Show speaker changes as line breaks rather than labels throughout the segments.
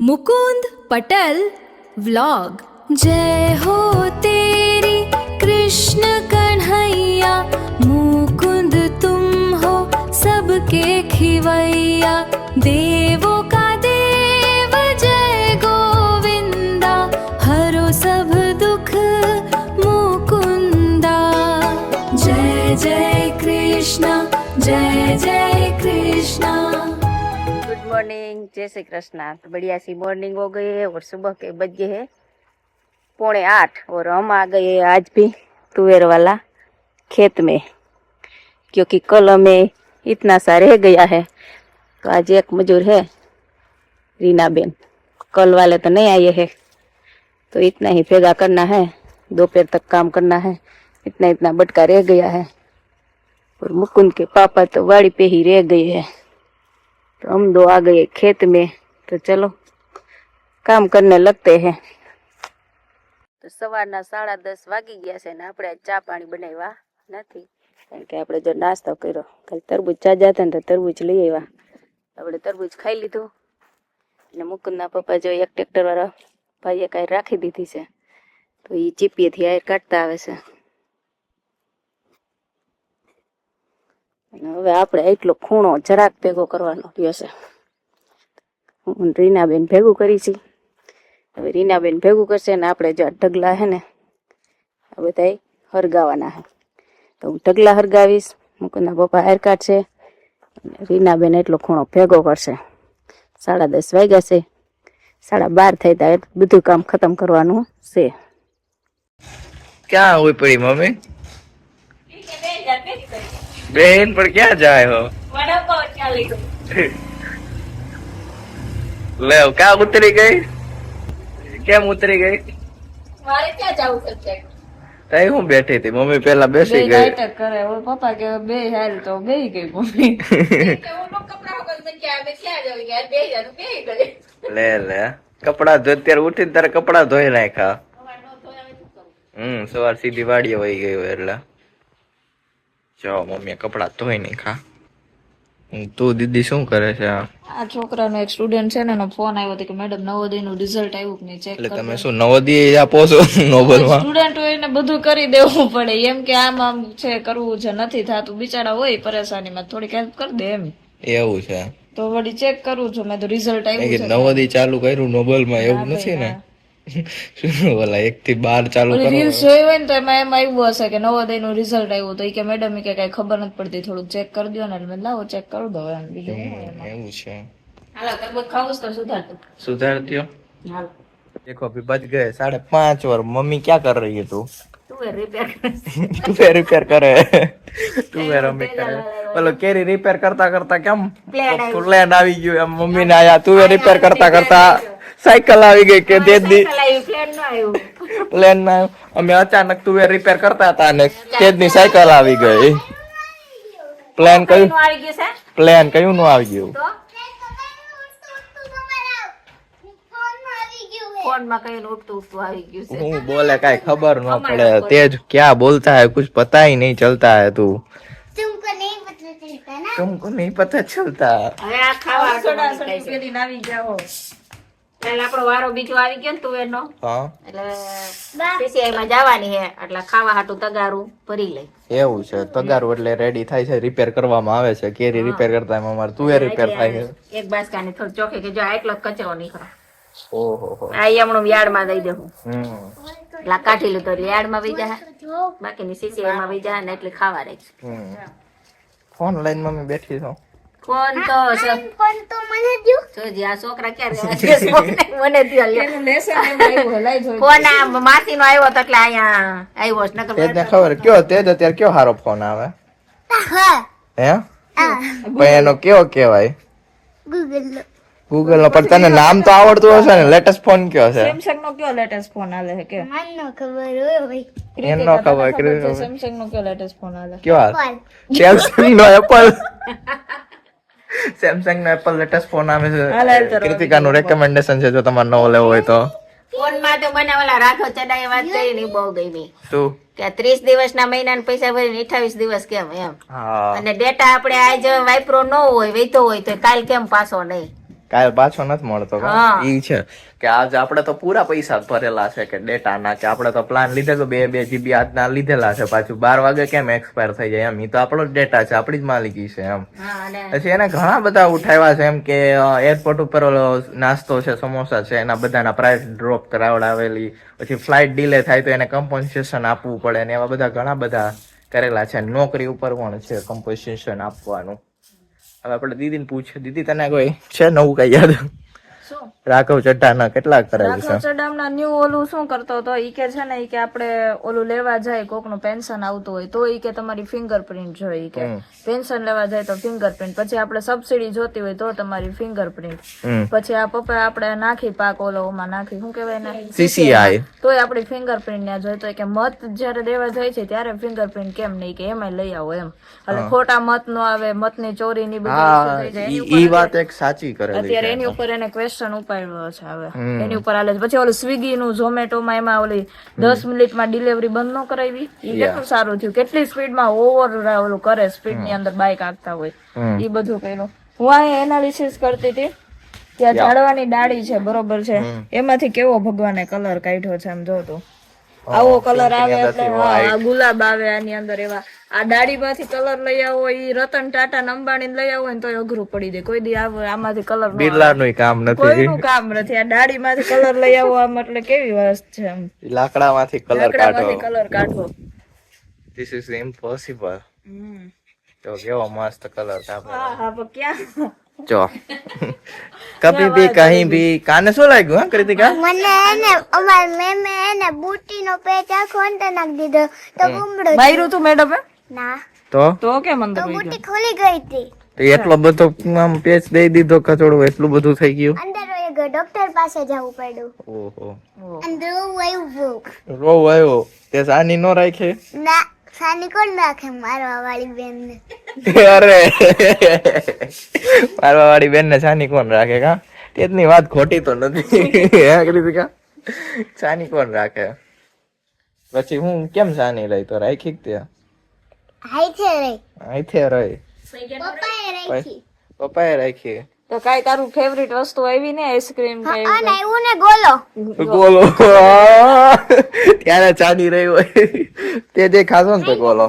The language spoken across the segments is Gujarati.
मुकुंद पटेल व्लॉग। जय हो तेरी कृष्ण कन्हैया, मुकुंद तुम हो सबके खिवैया। देवों का देव जय गोविंदा, हरो सब दुख मुकुंदा। जय जय कृष्ण जय जय कृष्ण।
गुड मॉर्निंग, जय श्री कृष्णा। तो बढ़िया सी मॉर्निंग हो गई है और सुबह के बज गए हैं 7:45 और हम आ गए हैं आज भी तुवेर वाला खेत में, क्योंकि कल हमें इतना सा रह गया है। तो आज एक मजूर है रीना बेन, कल वाले तो नहीं आए हैं, तो इतना ही भेगा करना है, दोपहर तक काम करना है। इतना इतना बटका रह गया है और मुकुंद के पापा तो वाड़ी पे ही रह गए हैं। तो हम दो आ गए खेत में, तो चलो काम करने लगते हैं। તો સવારના 10:30 વાગી ગયા છે ને આપણે ચા પાણી બનાવ્યા નથી, કારણ કે આપણે જો નાસ્તો કર્યો, કાલે તરબૂચ ચાજા હતા ને તો તરબૂચ લઈ આવ્યા, આપણે તરબૂચ ખાઈ લીધું અને મુકુંદના પપ્પા જો એક ટ્રેક્ટરવાળા ભાઈએ કાંઈ રાખી દીધી છે, તો એ ચીપીએથી આયર કાઢતા આવે છે। અને હવે આપણે એટલો ખૂણો જરાક ભેગો કરવાનો રહ્યો છે। હું રીનાબેન ભેગું કરી છે, હવે રીનાબેન ભેગું કરશે ને આપણે જો ઢગલા છે ને આ બધા હરગાવાના છે, તો હું ઢગલા હરગાવીશ, મુકુંદના પપ્પા હાર કાઢશે, રીનાબેન એટલો ખૂણો ભેગો કરશે। 10:30 વાગ્યા છે, 12:30 થાય ત્યારે બધું કામ ખતમ કરવાનું છે।
क्या हुई पड़ी मम्मी? बहन पर क्या जाए हो? ले क्या उतरी गई? क्या उतरी गई?
મારે ક્યાં જવું છે?
तई हूँ बैठी थी, मम्मी पहला बेसी
બે
गई।
નાટક કરે, ઓર પપ્પા કે બે હાલ તો બેહી ગઈ મમ્મી।
ले ले कपड़ा धो, तेरे उठी तारे कपड़ा धोई नाखा। सवार सीधी वाड़ी वही गई हो એટલે જો મમ્મી કપડા ધોઈ નાખા। તું દીદી શું કરે છે?
આ છોકરાનો એક સ્ટુડન્ટ છે ને, એનો ફોન આવ્યો હતો કે મેડમ નવોદયનું રિઝલ્ટ આવ્યું કે નહીં ચેક
એટલે
કરો।
તમે શું નવોદય આપો છો નોબલમાં?
સ્ટુડન્ટ હોય ને બધું કરી દેવું પડે, એમ કે આમ છે કરવું છે, નથી થતું, બિચારા હોય પરેશાનીમાં, થોડીક હેલ્પ કરી દે એમ।
એવું છે
તો વળી ચેક કરું છું મેં, તો રિઝલ્ટ
કે
આવ્યું છે।
નવોદય ચાલુ કર્યું નોબલમાં એવું નથી ને? ઓલા 1 થી 12 ચાલુ કરો।
રીલ્સ જોઈ હોય ને તો એમાં એમ આવ્યું હશે કે નવોદયનું રિઝલ્ટ આવ્યું, તો એ કે મેડમ કે કઈ ખબર નથી પડતી, થોડુંક ચેક કરી દો ને। એટલે મેં લાવો ચેક કરી દો એમ, બીજું શું હોય એમાં।
એવું છે,
હાલો તરબૂચ ખાવું છે તો સુધારતું।
सुधार दियो।
હાલો
देखो अभी बज गए 5:30 और मम्मी क्या कर रही है? तू
તું એ રિપેર
तू रिपेयर करे, तू मम्मी करे बोलो केरी रिपेयर करता करता केम प्लेन આવી ગયું એમ મમ્મી ને આયા। તું रिपेयर करता करता साइकिल આવી ગઈ કે દે દી પ્લેન ના અમે અચાનક તું रिपेयर करता હતા અને તેજની સાયકલ આવી ગઈ। પ્લેન કયું
આવી ગયું છે?
પ્લેન કયું નું આવી ગયું?
ફોન માં કઈ ઉઠતું ઉઠતું આવી ગયું છે।
હું બોલે કાઈ ખબર ન પડે, तेज क्या बोलता है कुछ पता ही नहीं चलता है। तू तुमको नहीं पता चलता।
હવે આ ખાવા સોડા પેલી આવી જાઓ, એટલે આપણો વારો બીજો આવી ગયો ને તુવેરનો,
હા
એટલે પીસીઆઈ માં જવાની છે, એટલે ખાવા હાટું તગારું ભરી લઈ।
એવું છે, તગારું એટલે રેડી થાય છે, રિપેર કરવામાં આવે છે। કેરી રિપેર કરતા એમાં અમારે તુવેર રિપેર થાય છે।
એક બાસકાની થોડી ચોખે કે જો આટલો કચરો નીકળે,
ઓહો હો।
આ હમણાં યાર્ડ માં દઈ દેવું,
હમ
એટલે કાઢી લો તો યાર્ડ માં વહી જાય, બાકીની સીસીઆઈ માં વહી જાય ને એટલે ખાવા રહે।
ફોન લઈને મમ્મી બેઠી છો?
ફોન તો જોજી આ છોકરા ક્યારે મને ફોન આ માસી નો આવ્યો તો એટલે અહીંયા આવ્યો છે, નકર
તેજને ખબર કયો તેજ અત્યારે કયો હારો ફોન આવે હે? પણ એનો કયો કેવાય? ગૂગલ નો, પણ તને નામ તો આવડતું હશે ને? લેટેસ્ટ ફોન કયો છે?
સેમસંગ નો કયો લેટેસ્ટ ફોન આલે છે કે
એનો ખબર કે
સેમસંગ નો કયો લેટેસ્ટ ફોન આલે?
કયો હાલ? સેમસંગ નો એપલ, સેમસંગ નો એપલ લેટેસ્ટ ફોન આવે છે। કૃતિકા નું રેકમેન્ડેશન છે જો તમારે નવો લેવો હોય તો।
ફોન માં તો મને ઓલા રાઘવ ચડાએ વાત કરી ને બહુ ગમી,
શું
કે 30 દિવસના મહિનાના પૈસા ભરીને 28 દિવસ કેમ એમ,
હા
અને ડેટા આપણે આજ વાપરો ન હોય વેચતો હોય તો કાલ કેમ પાછો નહીં,
કાલ પાછો નથી મળતો
હા.
ઈ છે કે આજ આપણે તો પૂરા પૈસા ભરેલા છે કે ડેટા ના કે આપણે તો પ્લાન લીધેલો 2 GB આજના લીધેલા છે પાછું 12 વાગે કેમ એક્સપાયર થઈ જાય એમ ઈ તો આપણો જ ડેટા છે આપણી જ માલિકી છે એમ
હા અને
પછી એને ઘણા બધા ઉઠાવ્યા છે એમ કે એરપોર્ટ ઉપર ઓલો નાસ્તો છે સમોસા છે એના બધાના પ્રાઇસ ડ્રોપ કરાવડાવેલી પછી ફ્લાઇટ ડિલે થાય તો એને કમ્પન્સેશન આપવું પડે ને એવા બધા ઘણા બધા કરેલા છે નોકરી ઉપર પણ છે કમ્પન્સેશન આપવાનું હવે આપણે દીદીને પૂછે દીદી તને કોઈ છે નવું કઈ યાદ
શું
રાઘવ ચડ્ડાના કેટલા કરાવ્યું
રાઘવ
છે
ચડામના ન્યુ ઓલું શું કરતો હતો ઈ કે છે ને ઈ કે આપણે ઓલું લેવા જાય કોકનું પેન્શન આવતું હોય તો ઈ કે તમારી ફિંગરપ્રિન્ટ જોઈએ ઈ કે પેન્શન લેવા જાય તો ફિંગરપ્રિન્ટ પછી આપણે સબસિડી જોતી હોય તો તમારી ફિંગરપ્રિન્ટ પછી આ પપ્પા આપણે નાખી પાક ઓલોમાં નાખી શું કહેવાય ને
CCI
તોય આપણી ફિંગરપ્રિન્ટ ત્યાં જોઈતો હોય કે મત જ્યારે દેવા જાય છે ત્યારે ફિંગરપ્રિન્ટ કેમ નહીં કે એમાં લઈ આવો એમ એટલે ખોટા મત નો આવે મતની ચોરીની બધી વસ્તુ થઈ જાય એની
ઈ
ઉપર
વાત એક સાચી કરેલી
અત્યારે એની ઉપર એને ક્વેશ્ચન ઉપાડ્યો છે હવે એની ઉપર હાલે છે પછી ઓલું સ્વિગી નું ઝોમેટો માં એમાં ઓલી 10 મિનિટમાં ડિલિવરી બંધ ન કરાવી ઈ કેટલું સારું થયું કેટલી સ્પીડમાં ઓવર ઓલું કરે સ્પીડ ની અંદર બાઇક આંકતા હોય ઈ બધું કર્યું હું આ એનાલિસિસ કરતી હતી ત્યાં ઝાડવાની ડાળી છે બરોબર છે એમાંથી કેવો ભગવાને કલર કાઢ્યો છે એમ જો તું આવો કલર આવે એટલે હા ગુલાબ આવે આની અંદર એવા આ ડાળી માંથી કલર લઈ આવો ઈ રતન ટાટા અંબાણી લઈ આવો ને તો અઘરું પડી દે કોઈ દી આમાંથી કલર
બિરલાનું કામ નથી
કોઈનું કામ નથી આ ડાળી માંથી કલર લઈ આવો આમ એટલે કેવી વસ્તુ છે એમ
લાકડામાંથી કલર
લાકડામાંથી
કાઢો
કલર કાઢવો
ધીસ ઇઝ ઇમ્પોસિબલ તો કેવો મસ્ત કલર કાઢો
હા હા પણ ક્યાં
જો કભી ભી કहीं ભી કાને શું લાગ્યું હા કૃતિકા
મને એને અમાર મેમે એને બુટીનો પેચ આખો અંદર નાખી દીધો તો ગુમડો
માર્યું તું મેડમ
ના
તો
કેમ અંદર વહી
બુટી ખુલી ગઈ હતી
તો એટલો બધો આમ પેચ દઈ દીધો કચોડું એટલું બધું થઈ ગયું
અંદર વહી ગયો ડોક્ટર પાસે જવું પડ્યું
ઓહો
અંદર આવ્યું
રો આવ્યો તે સાની નો રાખે
ના સાની કોણ રાખે મારવા વાળી બેન ને
અરે મારવા વાળી બેન ને સાની કોણ રાખે કા તેની વાત ખોટી તો નથી હે કૃતિકા સાની કોણ રાખે પછી હું કેમ સાની રહી તો રાખી જ તે
હાઈ છે રે
અહીંથી રહી
પપ્પાએ રાખી
પપ્પાએ રાખી
તો કાઈ તારું ફેવરિટ વસ્તુ આવી ને આઈસ્ક્રીમ કે
અને આવ્યું ને ગોલો
બોલો ત્યારે ચાની રહી હોય તે જે ખાધો ને તો બોલો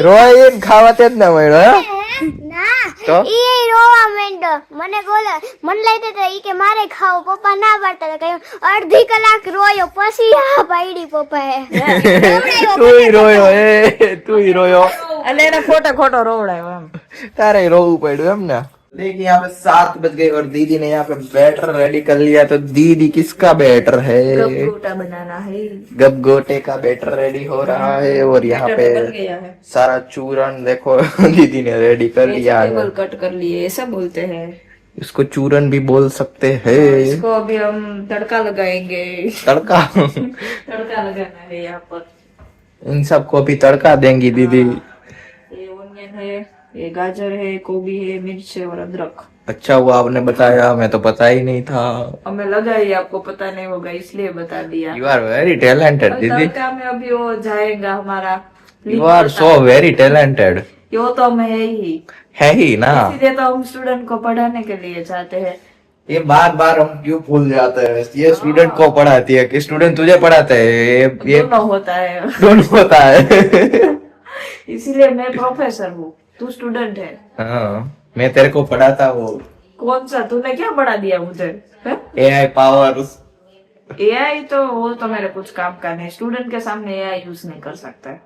રોય એમ ખાવા તે જ ના મળ્યો હે
ના
તો
ઈ રોવા માંડ્યો મને ગોલો મને લાગ્યું તો ઈ કે મારે ખાવ પપ્પા ના પાડતા હતા કહ્યું અડધી કલાક રોયો પછી હા પાડી પપ્પાએ
તુંય રોયો તુંય રોયો
એટલે એને ખોટો રોવડાયો એમ
तारे रोવું પડ્યું એમ ને देखिए यहाँ पे 7 बज गए और दीदी ने यहाँ पे बैटर रेडी कर लिया तो दीदी किसका बैटर है
ગોટા બનાના હે
गपगोटे का बैटर रेडी हो रहा है और यहाँ पे सारा चूरन देखो दीदी ने रेडी कर लिया है
कट कर लिए ऐसा बोलते हैं
इसको चूरन भी बोल सकते हैं
इसको अभी हम तड़का लगाएंगे
तड़का
तड़का लगाना है यहाँ पर
इन सबको भी तड़का देंगी दीदी
ये ओनियन है ये गाजर है गोभी है मिर्च है और अदरक
अच्छा हुआ आपने बताया मैं तो पता ही नहीं था
हमें लगा ही आपको पता नहीं होगा इसलिए बता दिया
यू आर वेरी टैलेंटेड दीदी
तड़का में अभी वो जाएगा हमारा
you are so very talented
यो तो हमें है ही
है ही ना
इसीलिए तो हम स्टूडेंट को पढ़ाने के लिए जाते हैं
ये बार बार हम क्यों भूल जाते हैं ये स्टूडेंट को पढ़ाती है कि स्टूडेंट तुझे पढ़ाते हैं ये
दोनों होता है
दोनों होता है
इसीलिए मैं प्रोफेसर हूँ तू स्टूडेंट है
हाँ मैं तेरे को पढ़ाता हूँ
कौन सा तूने क्या पढ़ा दिया मुझे
AI पावर्स
एआई तो वो तो मेरे कुछ काम का नहीं स्टूडेंट के सामने एआई यूज नहीं कर सकता है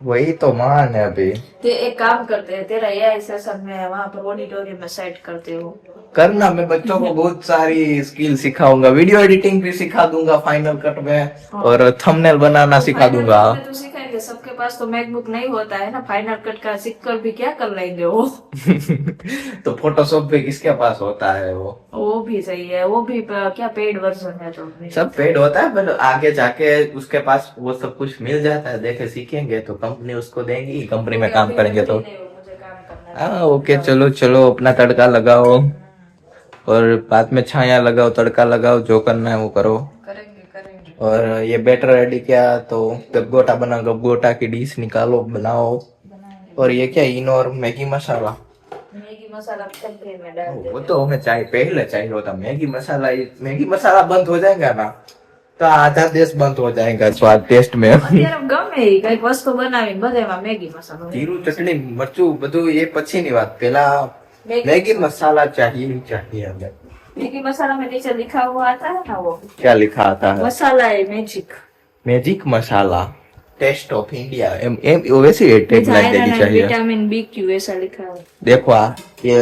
वही तो मान है अभी
ते एक काम करते हैं तेरा एआई सेशन में वहाँ पर ऑडिटोरियम में सेट करते हो
करना मैं बच्चों को बहुत सारी स्किल सिखाऊंगा वीडियो एडिटिंग भी सिखा दूंगा फाइनल कट में और थंबनेल बनाना सिखा दूंगा
तो सिखाएंगे सबके पास तो मैकबुक नहीं होता है ना फाइनल कट का सीख कर भी क्या कर लेंगे वो
तो फोटोशॉप भी किसके पास होता है वो
भी सही है वो भी क्या पेड वर्जन है तो
सब पेड होता है पर आगे जाके उसके पास वो सब कुछ मिल जाता है देखे सीखेंगे तो कंपनी उसको देंगी कंपनी में काम करेंगे तो
मुझे काम करना
हाँ ओके चलो चलो अपना तड़का लगाओ और बाद में छाया लगाओ तड़का लगाओ जो करना है वो करो
करेंगे
और ये बैटर रेडी किया तो गपगोटा बना गपगोटा की डिश निकालो बनाओ और ये क्या इनो और मैगी मसाला
मैगी मसाला सब्जी में डाल
वो तो हमें चाहिए, पहले चाहिए होता। मैगी मसाला बंद हो जाएगा ना तो आधा देश बंद हो जाएगा स्वाद टेस्ट में।
અત્યારે ગમે ઈ કઈક વસ્તુ બનાવી બધામાં મેગી મસાલો
જીરું ચટણી મરચું બધું એ પછીની વાત, પેલા मैगी मसाला चाहिए हमें।
मैगी मसाला में नीचे लिखा हुआ आता है ना वो
क्या लिखा आता है?
मसाला है magic
masala taste of India, वैसे टैग लाइन देनी चाहिए।
विटामिन B ऐसा लिखा है।
देखो ये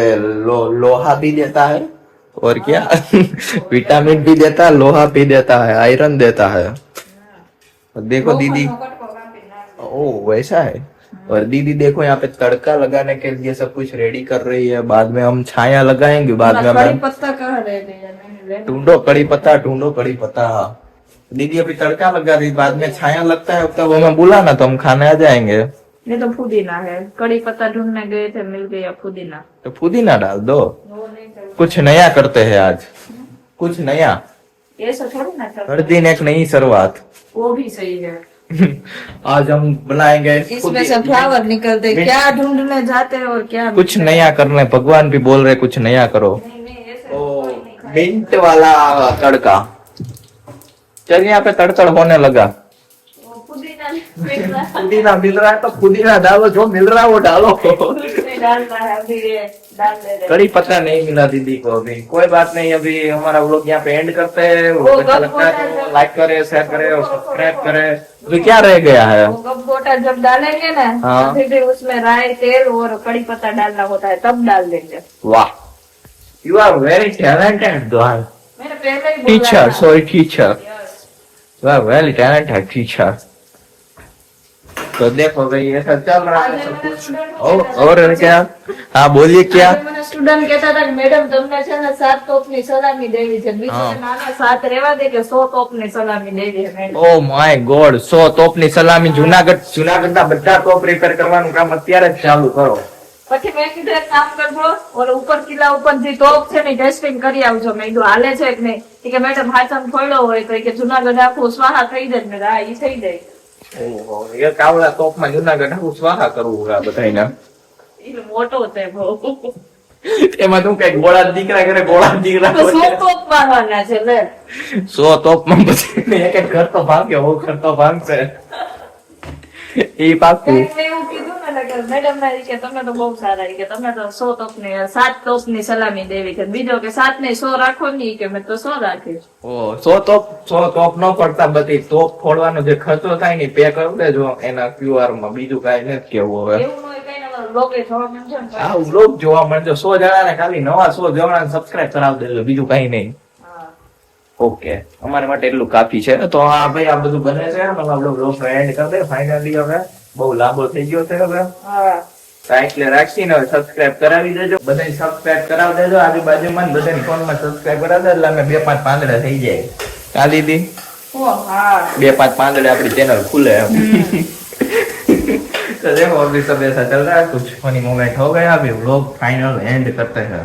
लोहा भी देता है और क्या विटामिन भी देता है, लोहा भी देता है, आयरन देता है। और देखो दीदी, ओ वैसा है। और दीदी देखो यहाँ पे तड़का लगाने के लिए सब कुछ रेडी कर रही है। बाद में हम छाया लगाएंगे, बाद में
कड़ी
हम
पत्ता कहाँ रह गया?
ढूंढो कड़ी पत्ता। दीदी अभी तड़का लगा रही, बाद में छाया लगता है तब हमें बुलाना तो हम खाने आ जाएंगे।
ये तो पुदीना है, कड़ी पत्ता ढूंढने गए थे, मिल गया पुदीना।
तो पुदीना डाल दो,
वो नहीं चलता।
कुछ नया करते हैं आज, कुछ नया।
ऐसा थोड़ी ना चलता।
हर दिन एक नई शुरुआत।
वो भी सही है।
आज हम बनाएंगे
इसमें से फ्लावर निकलते, क्या ढूंढने जाते हैं और क्या
कुछ नया करने। भगवान भी बोल रहे कुछ नया करो।
ऐसे
ओ मिंट वाला तड़का। चल यहाँ पे तड़तड़ होने लगा। पुदीना मिल रहा है तो पुदीना डालो, जो मिल रहा है वो डालो।
डालना है अभी, ये डाल दे रहे।
कड़ी पत्ता नहीं मिला दीदी को अभी, कोई बात नहीं। अभी हमारा व्लॉग यहाँ पे एंड करते हैं। अच्छा लगता है तो लाइक करे, शेयर करे और सब्सक्राइब करे। अभी क्या रह गया है?
वो गबगोटा जब डालेंगे ना,
हाँ।
फिर उसमें राई तेल और कड़ी पत्ता डालना होता है, तब डाल देंगे।
वाह, यू आर वेरी टैलेंटेड
मैंने पहले ही बोला
टीचर,
था।
Sorry teacher,
Yes.
You are very talented teacher. तो देखो भाई ऐसा चल रहा है सब कुछ। और क्या? हाँ बोलिए क्या?
આજે મને સ્ટુડન્ટ કહેતા હતા કે મેડમ તમને છે ને 7 તોપની સલામી દેવી છે, બીજું
હા.
નાના 7 રહેવા દે કે 100 તોપની સલામી દેવી છે મેડમ.
ઓ માય ગોડ, 100 તોપની સલામી। જુનાગઢના બધા તોપ રિપેર કરવાનું કામ અત્યારે જ ચાલુ કરો।
પછી મેં કીધું એક કામ કરજો, ઓલો ઉપર કિલ્લા ઉપર જે તોપ છે ને ટેસ્ટિંગ કરી આવજો। મેં કીધું હાલે છે કે નહીં? ઈ કે મેડમ હાચમ ખોલ્યો હોય તો ઈ કે જુનાગઢ આખું સ્વાહા થઈ જાય। મેં કીધું હા ઈ થઈ જાય।
ઓહો, એક આવડા તોપમાં જુનાગઢ આખું સ્વાહા કરવું આ બધાયને।
ઈ મોટો છે બહુ।
એમાં તું કઈ ગોળા દીકરા કરે, ગોળા દીકરા
તો 100 તોપ મારવાના છે લે।
100 તોપમાં પછી એક એક ઘર તો ભાંગે, હો ઘર તો ભાંગશે। એ પાકું।
મેં એવું કીધું ને કે મેડમ ના ઈ કે તમે તો બહુ સારા, ઈ કે તમે તો 100 તોપની 7 તોપની સલામી દેવી છે, બીજો કે 7 ને 100 રાખો ની, કે મેં તો 100 રાખીશ।
ઓ 100 તોપ ન પડતા, બધી તોપ ફોડવાનો જે ખર્ચો થાય ને પે કરી દેજો એના QR માં, બીજું કઈ નથી કેવું હવે।
એવું હોય કઈ ના લોકે જોવા મળશે ને
આ વ્લોગ જોવા મળજો 100 જણાને, ખાલી નવા 100 જણાને સબસ્ક્રાઇબ કરાવી દેજો, બીજું કઈ નહીં।
હા।
ઓકે, અમારા માટે એટલું કાફી છે। તો આ ભાઈ આ બધું બને છે, આપણો વ્લોગ એન્ડ કરી દે ફાઇનલી। હવે બહુ લાંબો થઈ ગયો છે હવે,
હા
એટલે રાખીને હવે સબસ્ક્રાઇબ કરાવી દેજો, બધાને સબસ્ક્રાઇબ કરાવી દેજો, આજુબાજુમાં બધાની ફોનમાં સબસ્ક્રાઇબ કરાવી દે એટલે અમે 2-5 પાંદડા થઈ જાય। કા દીદી?
ઓ હા
2-5 પાંદડे अपनी चैनल खुले हैं। तो देखो अभी सब ऐसा चल रहा है, कुछ फनी मोमेंट हो गया, अभी व्लॉग फाइनल एंड करते हैं।